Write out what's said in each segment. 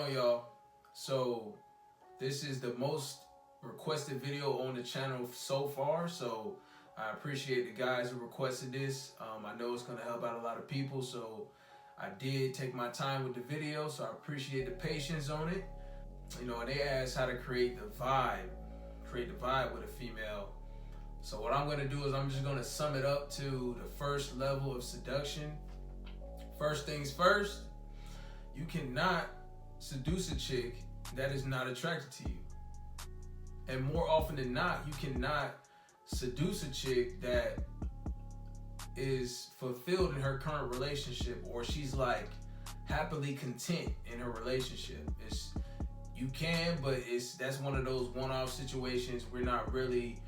on, y'all? So this is the most requested video on the channel so far, so I appreciate the guys who requested this. I know it's going to help out a lot of people, so I did take my time with the video, so I appreciate the patience on it. You know, and they asked how to create the vibe with a female. So what I'm going to do is I'm just going to sum it up to the first level of seduction. First things first, you cannot seduce a chick that is not attracted to you. And more often than not, you cannot seduce a chick that is fulfilled in her current relationship, or she's like happily content in her relationship. You can, but that's one of those one-off situations. We're not really,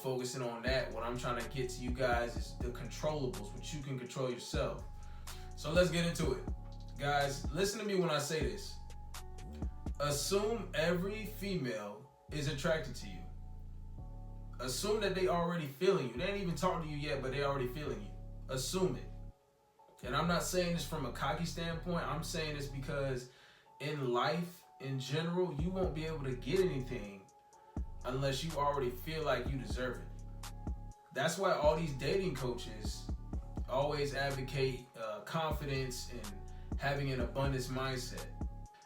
focusing on that. What I'm trying to get to you guys is the controllables, which you can control yourself. So let's get into it. Guys, listen to me when I say this. Assume every female is attracted to you. Assume that they already feeling you. They ain't even talking to you yet, but they already feeling you. Assume it. And I'm not saying this from a cocky standpoint. I'm saying this because in life, in general, you won't be able to get anything unless you already feel like you deserve it. That's why all these dating coaches always advocate confidence and having an abundance mindset.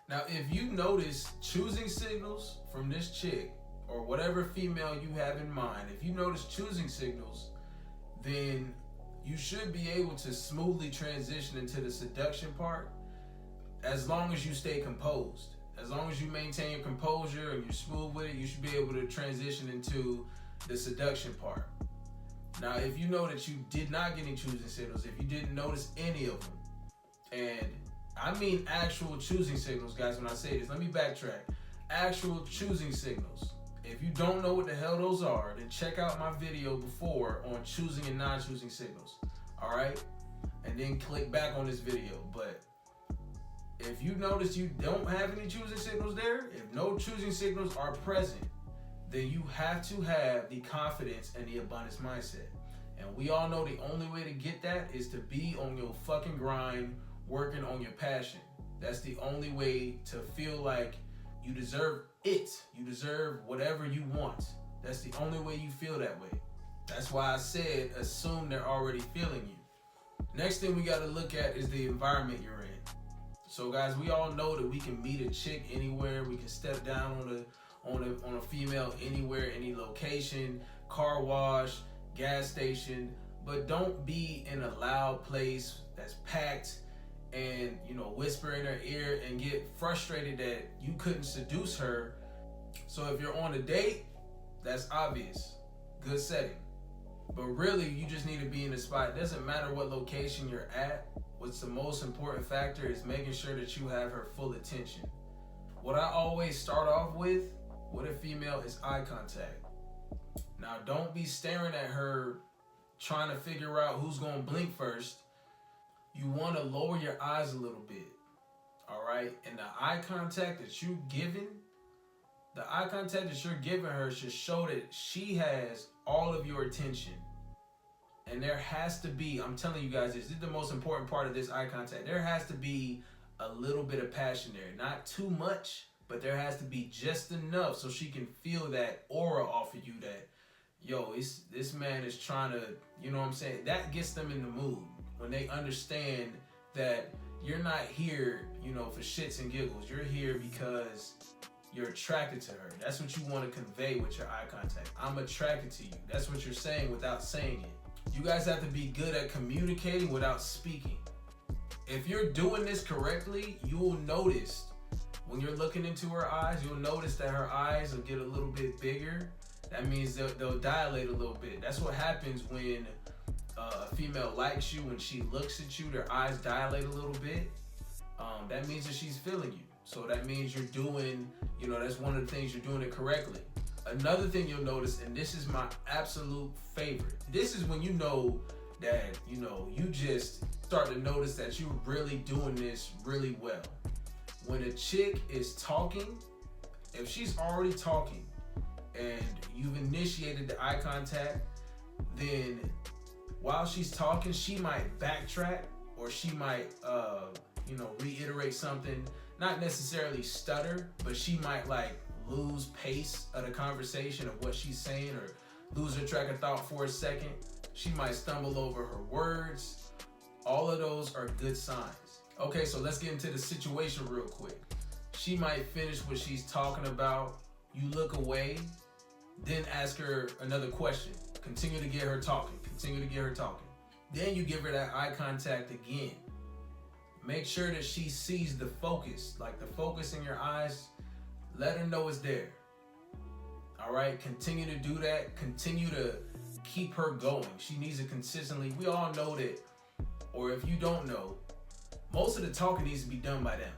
Now, if you notice choosing signals from this chick or whatever female you have in mind, if you notice choosing signals, then you should be able to smoothly transition into the seduction part as long as you stay composed. As long as you maintain your composure and you're smooth with it, you should be able to transition into the seduction part. Now, if you know that you did not get any choosing signals, if you didn't notice any of them, and I mean actual choosing signals, guys, when I say this, let me backtrack. Actual choosing signals. If you don't know what the hell those are, then check out my video before on choosing and non-choosing signals. All right? And then click back on this video. But if you notice you don't have any choosing signals there, if no choosing signals are present, then you have to have the confidence and the abundance mindset. And we all know the only way to get that is to be on your fucking grind, working on your passion. That's the only way to feel like you deserve it. You deserve whatever you want. That's the only way you feel that way. That's why I said assume they're already feeling you. Next thing we got to look at is the environment you're in. So guys, we all know that we can meet a chick anywhere. We can step down on a female anywhere, any location, car wash, gas station, but don't be in a loud place that's packed and whisper in her ear and get frustrated that you couldn't seduce her. So if you're on a date, that's obvious, good setting. But really, you just need to be in a spot. It doesn't matter what location you're at. What's the most important factor is making sure that you have her full attention. What I always start off with a female is eye contact. Now, don't be staring at her trying to figure out who's going to blink first. You want to lower your eyes a little bit, all right? And the eye contact that you're giving her should show that she has all of your attention. And there has to be, I'm telling you guys, this is the most important part of this eye contact. There has to be a little bit of passion there. Not too much, but there has to be just enough so she can feel that aura off of you that, this man is trying to, that gets them in the mood. When they understand that you're not here, for shits and giggles. You're here because you're attracted to her. That's what you want to convey with your eye contact. I'm attracted to you. That's what you're saying without saying it. You guys have to be good at communicating without speaking. If you're doing this correctly, you will notice when you're looking into her eyes, you'll notice that her eyes will get a little bit bigger. That means they'll dilate a little bit. That's what happens when a female likes you. When she looks at you, their eyes dilate a little bit. That means that she's feeling you. So that means you're doing, that's one of the things you're doing it correctly. Another thing you'll notice, and this is my absolute favorite. This is when you know that, you just start to notice that you're really doing this really well. When a chick is talking, if she's already talking and you've initiated the eye contact, then while she's talking, she might backtrack or she might, reiterate something not necessarily stutter, but she might like lose pace of the conversation of what she's saying, or lose her track of thought for a second. She might stumble over her words. All of those are good signs. Okay, so let's get into the situation real quick. She might finish what she's talking about. You look away, then ask her another question. Continue to get her talking. Continue to get her talking. Then you give her that eye contact again. Make sure that she sees the focus, like the focus in your eyes. Let her know it's there. All right, continue to do that. Continue to keep her going. She needs to consistently, we all know that, or if you don't know, most of the talking needs to be done by them.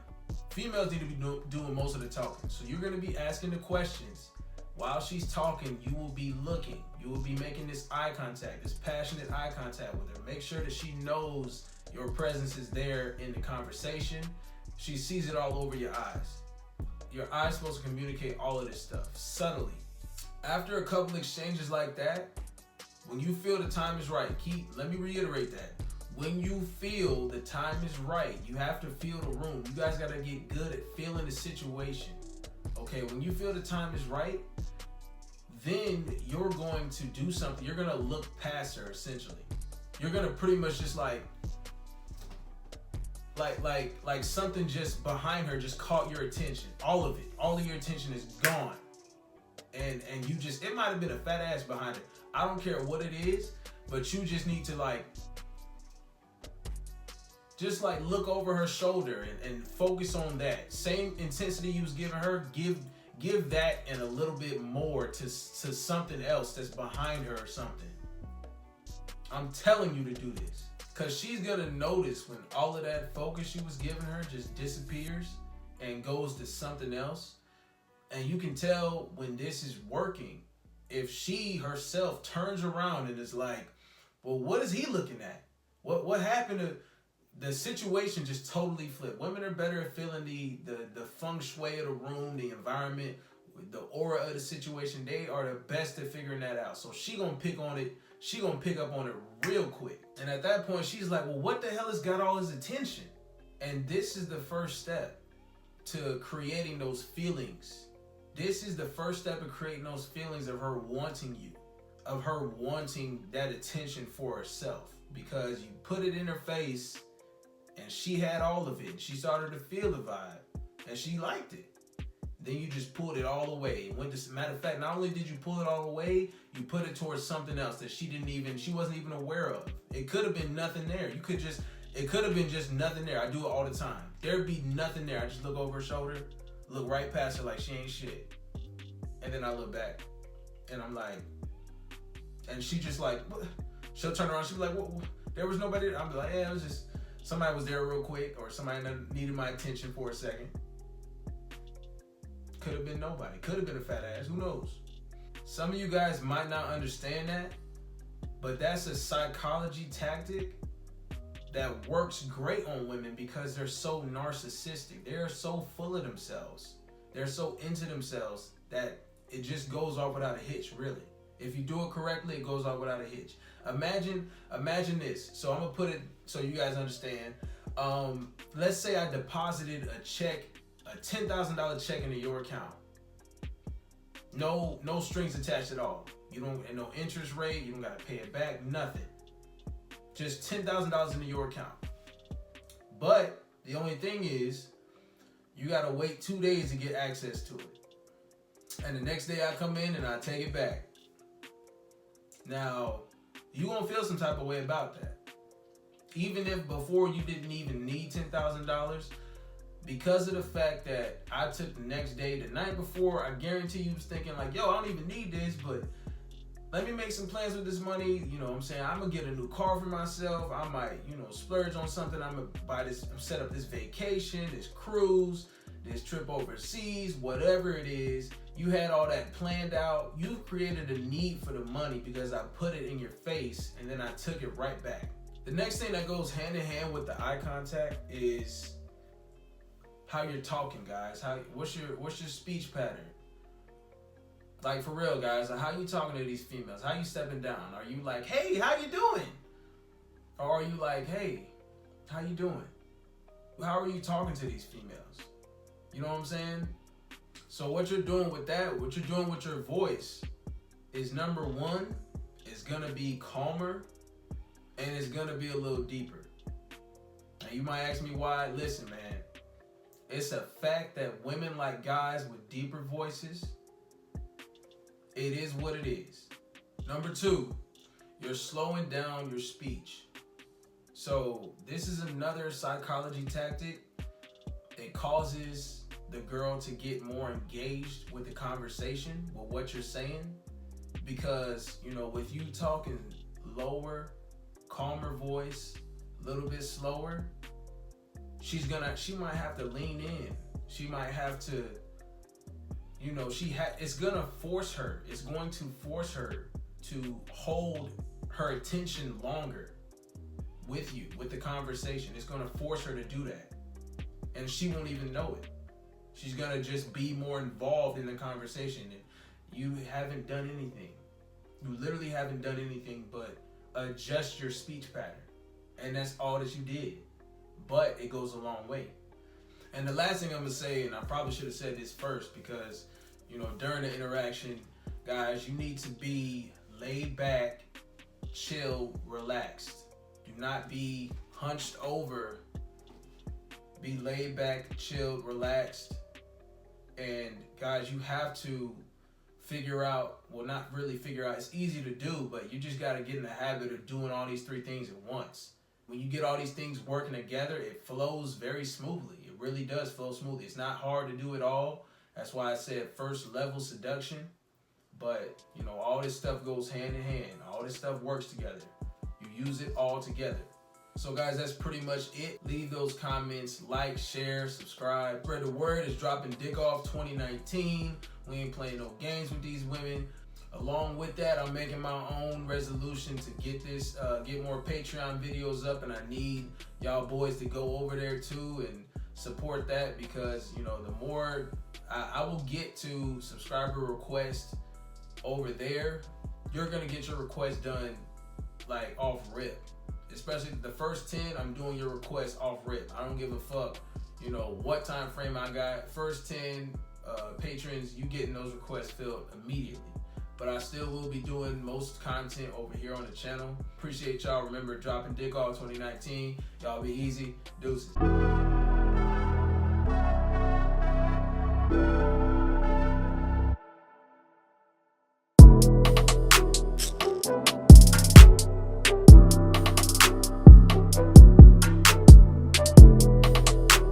Females need to be doing most of the talking. So you're going to be asking the questions. While she's talking, you will be looking. You will be making this eye contact, this passionate eye contact with her. Make sure that she knows your presence is there in the conversation. She sees it all over your eyes. Your eyes supposed to communicate all of this stuff subtly. After a couple exchanges like that, when you feel the time is right, let me reiterate that. When you feel the time is right, you have to feel the room. You guys got to get good at feeling the situation. Okay, when you feel the time is right, then you're going to do something. You're going to look past her, essentially. You're going to pretty much just like something just behind her just caught your attention. All of it. All of your attention is gone. And you just, it might have been a fat ass behind it. I don't care what it is, but you just need to just look over her shoulder and focus on that. Same intensity you was giving her, give that and a little bit more to something else that's behind her or something. I'm telling you to do this. Because she's going to notice when all of that focus she was giving her just disappears and goes to something else. And you can tell when this is working if she herself turns around and is like, well, what is he looking at? What happened to... The situation just totally flipped. Women are better at feeling the feng shui of the room, the environment, the aura of the situation. They are the best at figuring that out. So she gonna pick on it. She gonna pick up on it real quick. And at that point, she's like, well, what the hell has got all his attention? And this is the first step to creating those feelings. This is the first step of creating those feelings of her wanting you, of her wanting that attention for herself. Because you put it in her face, and she had all of it. She started to feel the vibe, and she liked it. Then you just pulled it all away. Matter of fact, not only did you pull it all away, you put it towards something else that she wasn't even aware of. It could have been nothing there. It could have been just nothing there. I do it all the time. There'd be nothing there. I just look over her shoulder, look right past her like she ain't shit. And then I look back, and I'm like, and she just like, what? She'll turn around, she'll be like, what? There was nobody there. I'm like, yeah, it was just, somebody was there real quick, or somebody needed my attention for a second. Could have been nobody. Could have been a fat ass. Who knows? Some of you guys might not understand that, but that's a psychology tactic that works great on women because they're so narcissistic. They're so full of themselves. They're so into themselves that it just goes off without a hitch, really. If you do it correctly, it goes off without a hitch. Imagine this. So I'm gonna put it so you guys understand. Let's say I deposited a check, a $10,000 check into your account. No strings attached at all. You don't, and no interest rate. You don't gotta pay it back. Nothing. Just $10,000 into your account. But the only thing is, you gotta wait 2 days to get access to it. And the next day I come in and I take it back. Now, you gonna feel some type of way about that. Even if before you didn't even need $10,000, because of the fact that I took the next day, the night before, I guarantee you was thinking like, yo, I don't even need this, but let me make some plans with this money. You know what I'm saying? I'm gonna get a new car for myself. I might, splurge on something. I'm gonna buy this, set up this vacation, this cruise, this trip overseas, whatever it is. You had all that planned out. You created a need for the money because I put it in your face and then I took it right back. The next thing that goes hand in hand with the eye contact is how you're talking, guys. What's your speech pattern? Like, for real, guys, how you talking to these females? How you stepping down? Are you like, hey, how you doing? Or are you like, hey, how you doing? How are you talking to these females? You know what I'm saying? So what you're doing with that, what you're doing with your voice is, number one, it's gonna be calmer and it's gonna be a little deeper. Now you might ask me why. Listen, man, it's a fact that women like guys with deeper voices. It is what it is. Number two, you're slowing down your speech. So this is another psychology tactic. It causes the girl to get more engaged with the conversation, with what you're saying. Because, you know, with you talking lower, calmer voice, a little bit slower, she might have to lean in. She might have to, you know, it's going to force her to hold her attention longer with you, with the conversation. It's going to force her to do that. And she won't even know it. She's going to just be more involved in the conversation. And you haven't done anything. You literally haven't done anything but adjust your speech pattern. And that's all that you did. But it goes a long way. And the last thing I'm going to say, and I probably should have said this first, because, you know, during the interaction, guys, you need to be laid back, chill, relaxed. Do not be hunched over. Be laid back, chilled, relaxed. And guys, you have to figure out, well, not really figure out, it's easy to do, but you just got to get in the habit of doing all these three things at once. When you get all these things working together, it flows very smoothly. It really does flow smoothly. It's not hard to do it all. That's why I said first level seduction. But, you know, all this stuff goes hand in hand. All this stuff works together. You use it all together. So guys, that's pretty much it. Leave those comments, like, share, subscribe. Spread the word. It's dropping Dick Off 2019. We ain't playing no games with these women. Along with that, I'm making my own resolution to get more Patreon videos up, and I need y'all boys to go over there too and support that, because, you know, the more I will get to subscriber requests over there, you're gonna get your request done like off rip. Especially the first 10, I'm doing your request off rip. I don't give a fuck, you know, what time frame I got. First 10 patrons, you getting those requests filled immediately. But I still will be doing most content over here on the channel. Appreciate y'all. Remember, dropping Dick Off 2019. Y'all be easy. Deuces.